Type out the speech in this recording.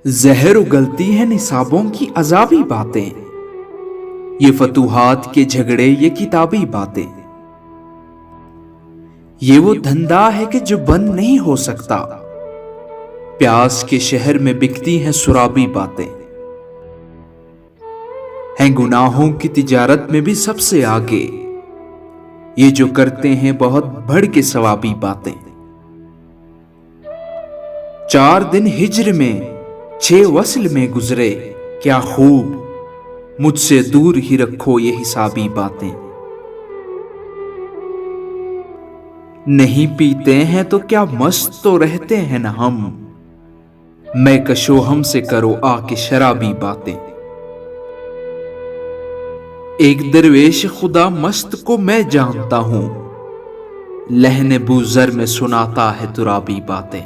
زہر اگلتی ہیں نصابوں کی عذابی باتیں، یہ فتوحات کے جھگڑے، یہ کتابی باتیں، یہ وہ دھندا ہے کہ جو بند نہیں ہو سکتا، پیاس کے شہر میں بکتی ہیں سرابی باتیں، ہیں گناہوں کی تجارت میں بھی سب سے آگے، یہ جو کرتے ہیں بہت بڑھ کے ثوابی باتیں۔ 4 دن ہجر میں 6 وصل میں گزرے، کیا خوب مجھ سے دور ہی رکھو یہ حسابی باتیں۔ نہیں پیتے ہیں تو کیا مست تو رہتے ہیں نا ہم، میں کشو ہم سے کرو آ کے شرابی باتیں۔ ایک درویش خدا مست کو میں جانتا ہوں، لہن بوذر میں سناتا ہے ترابی باتیں۔